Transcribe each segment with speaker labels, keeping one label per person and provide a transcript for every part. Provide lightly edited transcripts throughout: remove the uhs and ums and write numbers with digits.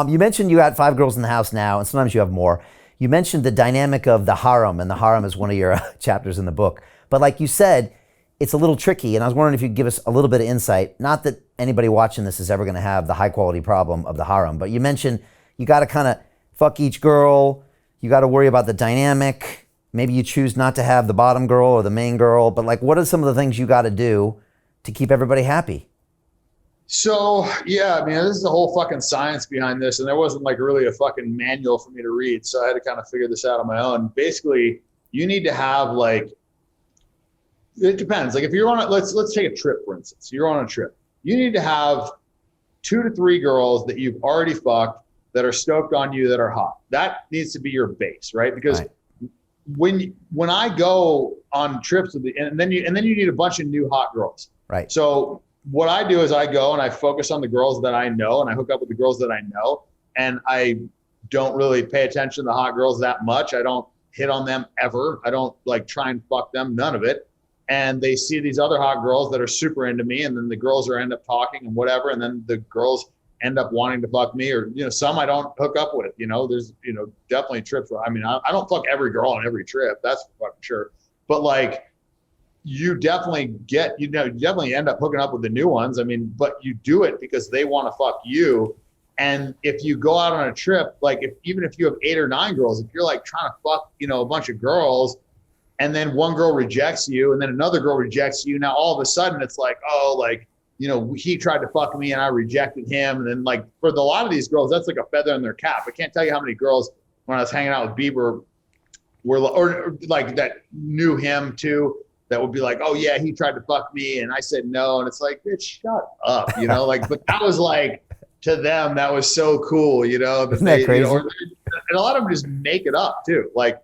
Speaker 1: You mentioned you had 5 girls in the house now, and sometimes you have more. You mentioned the dynamic of the harem, and the harem is one of your chapters in the book. But like you said, it's a little tricky, and I was wondering if you could give us a little bit of insight. Not that anybody watching this is ever going to have the high-quality problem of the harem, but you mentioned you got to kind of fuck each girl. You got to worry about the dynamic. Maybe you choose not to have the bottom girl or the main girl, but like, what are some of the things you got to do to keep everybody happy?
Speaker 2: So, yeah, I mean, this is the whole fucking science behind this, and there wasn't like really a fucking manual for me to read, so I had to kind of figure this out on my own. Basically, you need to have like, it depends. Like if you're on a, let's take a trip, for instance. You're on a trip. You need to have 2 to 3 girls that you've already fucked that are stoked on you, that are hot. That needs to be your base, right? Because when I go on trips with and then you need a bunch of new hot girls.
Speaker 1: Right.
Speaker 2: So what I do is I go and I focus on the girls that I know, and I hook up with the girls that I know, and I don't really pay attention to the hot girls that much. I don't hit on them ever. I don't like try and fuck them, none of it. And they see these other hot girls that are super into me, and then the girls end up talking and whatever, and then the girls end up wanting to fuck me, or some I don't hook up with. There's definitely trips where, I mean, I don't fuck every girl on every trip, that's for fucking sure, but like you definitely definitely end up hooking up with the new ones. I mean, but you do it because they want to fuck you. And if you go out on a trip, like even if you have 8 or 9 girls, if you're like trying to fuck a bunch of girls, and then one girl rejects you, and then another girl rejects you, now all of a sudden it's like, oh, like, he tried to fuck me and I rejected him. And then like for a lot of these girls, that's like a feather in their cap. I can't tell you how many girls when I was hanging out with Bieber were, or like that knew him too, that would be like, oh yeah, he tried to fuck me and I said no. And it's like, bitch, shut up, like, but that was like, to them, that was so cool,
Speaker 1: Isn't that crazy?
Speaker 2: And a lot of them just make it up too. Like,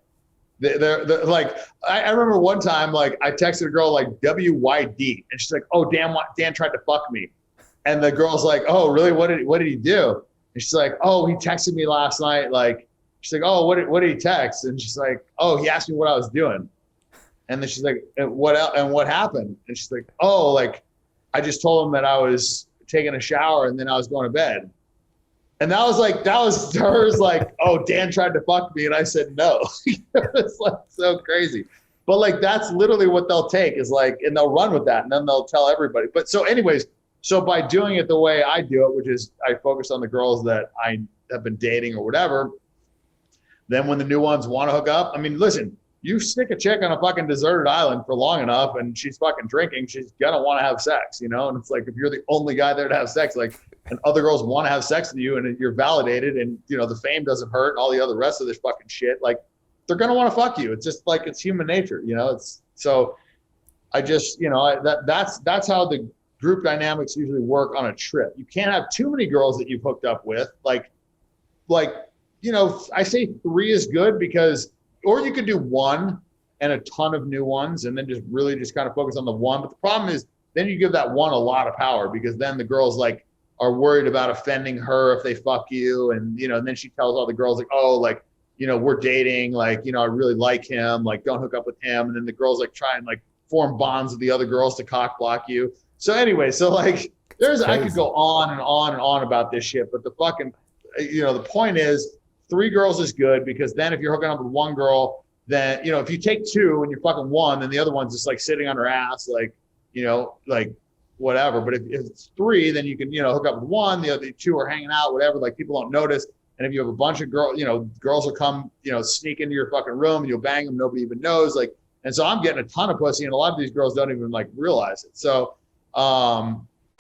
Speaker 2: they're like, I remember one time, like I texted a girl like WYD, and she's like, oh, Dan tried to fuck me. And the girl's like, oh, really? What did he do? And she's like, oh, he texted me last night. Like, she's like, oh, what did he text? And she's like, oh, he asked me what I was doing. And then she's like, what else? And what happened? And she's like, oh, like I just told him that I was taking a shower and then I was going to bed. And that was hers, like, oh, Dan tried to fuck me and I said no. It's like so crazy. But like that's literally what they'll take, is like, and they'll run with that, and then they'll tell everybody. But so anyways, so by doing it the way I do it, which is I focus on the girls that I have been dating or whatever, then when the new ones want to hook up, I mean, listen, you stick a chick on a fucking deserted island for long enough and she's fucking drinking, she's gonna want to have sex, and it's like if you're the only guy there to have sex, like, and other girls want to have sex with you and you're validated and the fame doesn't hurt and all the other rest of this fucking shit, like they're going to want to fuck you. It's just like, it's human nature, it's, so I just, that's how the group dynamics usually work on a trip. You can't have too many girls that you've hooked up with. Like, I say 3 is good because, or you could do 1 and a ton of new ones and then just really just kind of focus on the 1. But the problem is then you give that 1 a lot of power, because then the girls like are worried about offending her if they fuck you. And, and then she tells all the girls like, oh, like, we're dating, like, I really like him, like, don't hook up with him. And then the girls like try and like form bonds with the other girls to cock block you. So anyway, so like I could go on and on and on about this shit, but the fucking, the point is 3 girls is good, because then if you're hooking up with 1 girl, then, if you take 2 and you're fucking 1, then the other one's just like sitting on her ass, like, like whatever. But if it's 3, then you can, hook up with 1, the other 2 are hanging out, whatever, like people don't notice. And if you have a bunch of girls, girls will come, sneak into your fucking room and you'll bang them, nobody even knows. Like, and so I'm getting a ton of pussy, and a lot of these girls don't even like realize it. So,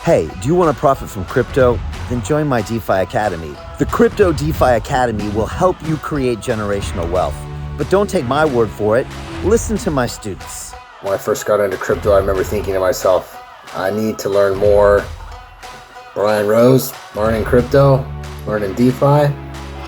Speaker 1: hey, do you want to profit from crypto? Then join my DeFi Academy. The Crypto DeFi Academy will help you create generational wealth. But don't take my word for it. Listen to my students.
Speaker 3: When I first got into crypto, I remember thinking to myself, I need to learn more. Brian Rose, learning crypto, learning DeFi,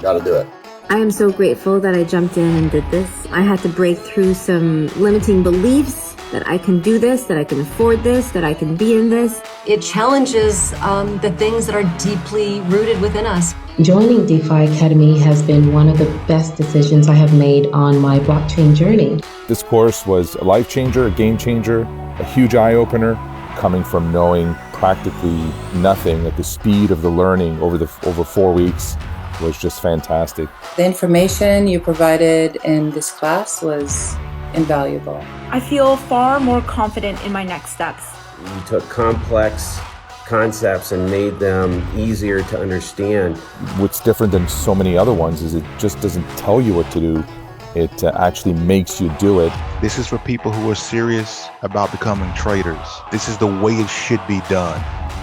Speaker 3: gotta do it.
Speaker 4: I am so grateful that I jumped in and did this. I had to break through some limiting beliefs that I can do this, that I can afford this, that I can be in this.
Speaker 5: It challenges the things that are deeply rooted within us.
Speaker 6: Joining DeFi Academy has been one of the best decisions I have made on my blockchain journey.
Speaker 7: This course was a life changer, a game changer, a huge eye-opener, coming from knowing practically nothing at the speed of the learning over 4 weeks was just fantastic.
Speaker 8: The information you provided in this class was invaluable.
Speaker 9: I feel far more confident in my next steps.
Speaker 10: You took complex concepts and made them easier to understand.
Speaker 7: What's different than so many other ones is it just doesn't tell you what to do. It actually makes you do it.
Speaker 11: This is for people who are serious about becoming traders. This is the way it should be done.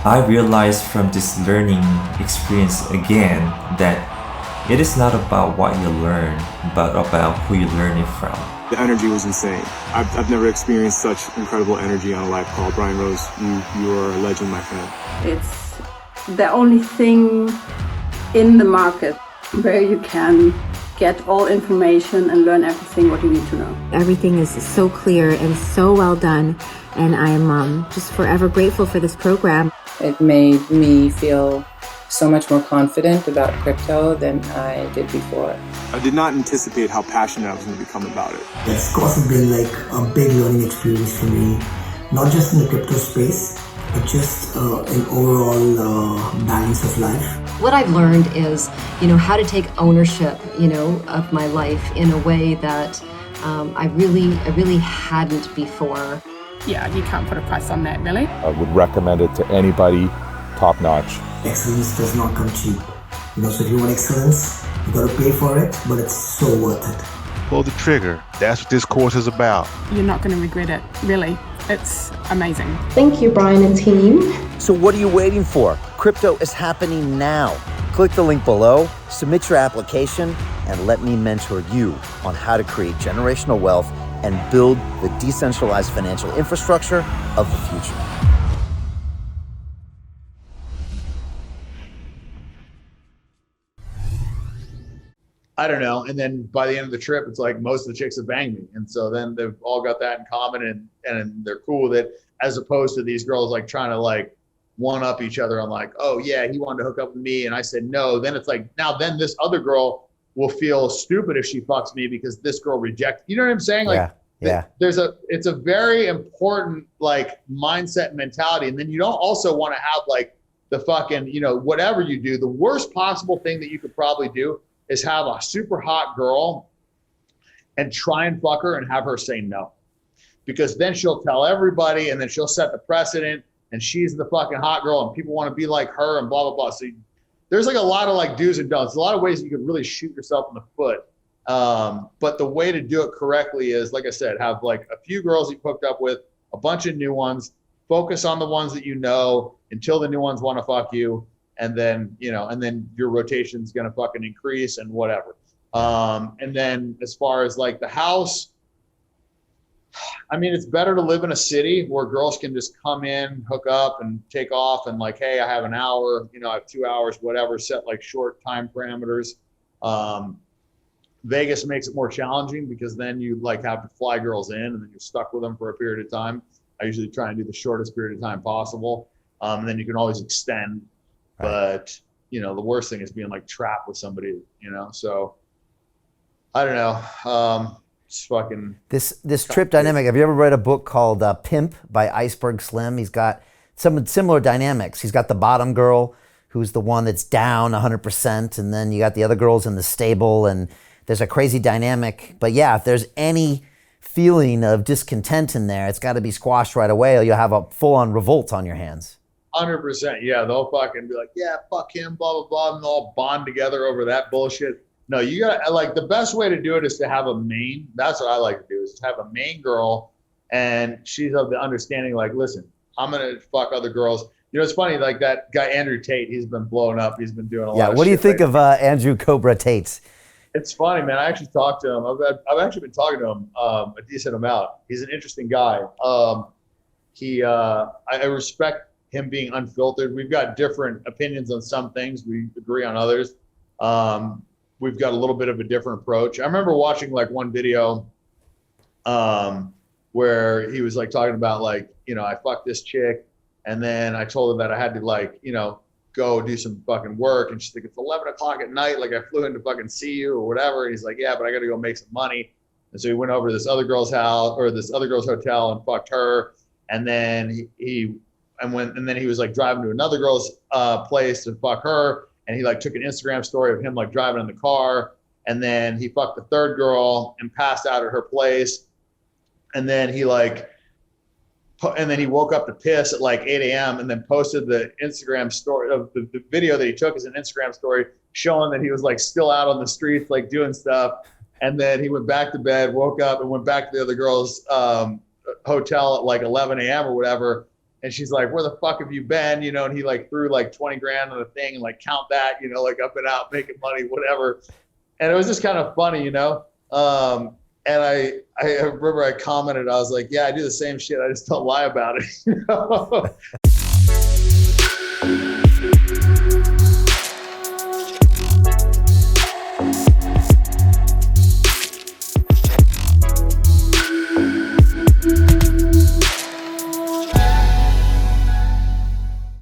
Speaker 12: I realized from this learning experience again that it is not about what you learn, but about who you learn it from.
Speaker 13: The energy was insane. I've never experienced such incredible energy on a live call. Brian Rose, you are a legend, my friend.
Speaker 14: It's the only thing in the market where you can get all information and learn everything what you need to know.
Speaker 4: Everything is so clear and so well done, and I am just forever grateful for this program.
Speaker 8: It made me feel so much more confident about crypto than I did before.
Speaker 13: I did not anticipate how passionate I was going to become about it.
Speaker 15: It's also been like a big learning experience for me, not just in the crypto space, but just an overall balance of life.
Speaker 5: What I've learned is, how to take ownership, of my life in a way that I really hadn't before.
Speaker 9: Yeah, you can't put a price on that, really.
Speaker 7: I would recommend it to anybody, top notch.
Speaker 15: Excellence does not come cheap. So if you want excellence, you gotta pay for it, but it's so worth it.
Speaker 11: Pull the trigger. That's what this course is about.
Speaker 9: You're not going to regret it, really. It's amazing.
Speaker 6: Thank you, Brian and team.
Speaker 1: So what are you waiting for? Crypto is happening now. Click the link below, submit your application, and let me mentor you on how to create generational wealth and build the decentralized financial infrastructure of the future.
Speaker 2: I don't know. And then by the end of the trip, it's like most of the chicks have banged me. And so then they've all got that in common and they're cool with it, as opposed to these girls like trying to like one up each other on like, oh yeah, he wanted to hook up with me and I said no. Then it's like, now then this other girl will feel stupid if she fucks me because this girl rejected. You know what I'm saying? Like
Speaker 1: yeah.
Speaker 2: It's a very important like mindset and mentality. And then you don't also want to have like the fucking, whatever you do, the worst possible thing that you could probably do is have a super hot girl and try and fuck her and have her say no. Because then she'll tell everybody and then she'll set the precedent and she's the fucking hot girl and people want to be like her and blah, blah, blah. So there's like a lot of like do's and don'ts. A lot of ways you could really shoot yourself in the foot. But the way to do it correctly is, like I said, have like a few girls you hooked up with, a bunch of new ones, focus on the ones that you know until the new ones want to fuck you. And then, and then your rotation's going to fucking increase and whatever. And then as far as like the house, I mean, it's better to live in a city where girls can just come in, hook up and take off and like, hey, I have an hour, I have 2 hours, whatever, set like short time parameters. Vegas makes it more challenging because then you like have to fly girls in and then you're stuck with them for a period of time. I usually try and do the shortest period of time possible. And then you can always extend. But, the worst thing is being like trapped with somebody, so I don't know. It's fucking.
Speaker 1: This trip dynamic. Have you ever read a book called Pimp by Iceberg Slim? He's got some similar dynamics. He's got the bottom girl who's the one that's down 100%. And then you got the other girls in the stable and there's a crazy dynamic. But yeah, if there's any feeling of discontent in there, it's got to be squashed right away or you'll have a full on revolt on your hands.
Speaker 2: 100%. Yeah, they'll fucking be like, yeah, fuck him, blah, blah, blah, and they'll all bond together over that bullshit. No, you got like the best way to do it is to have a main. That's what I like to do is to have a main girl and she's of the understanding like, listen, I'm going to fuck other girls. It's funny, like that guy, Andrew Tate, he's been blowing up. He's been doing a lot of shit.
Speaker 1: Yeah, what do you think of Andrew Cobra Tate?
Speaker 2: It's funny, man. I actually talked to him. I've actually been talking to him a decent amount. He's an interesting guy. I respect him being unfiltered. We've got different opinions on some things. We agree on others. We've got a little bit of a different approach. I remember watching like one video where he was like talking about like, I fucked this chick and then I told her that I had to like, go do some fucking work. And she's like, it's 11 o'clock at night. Like I flew in to fucking see you or whatever. And he's like, yeah, but I got to go make some money. And so he went over to this other girl's house or this other girl's hotel and fucked her. And then he was like driving to another girl's place to fuck her. and he like took an Instagram story of him like driving in the car, and then he fucked the third girl and passed out at her place, and then he like, and then he woke up to piss at like 8 a.m. and then posted the Instagram story of the video that he took as an Instagram story showing that he was like still out on the streets, like doing stuff. And then he went back to bed, woke up and went back to the other girl's hotel at like 11 a.m. or whatever. And she's like, where the fuck have you been? You know, and he like threw like 20 grand on the thing and like count that, you know, like up and out, making money, whatever. And it was just kind of funny, you know? And I remember I commented, I was like, yeah, I do the same shit. I just don't lie about it. You know?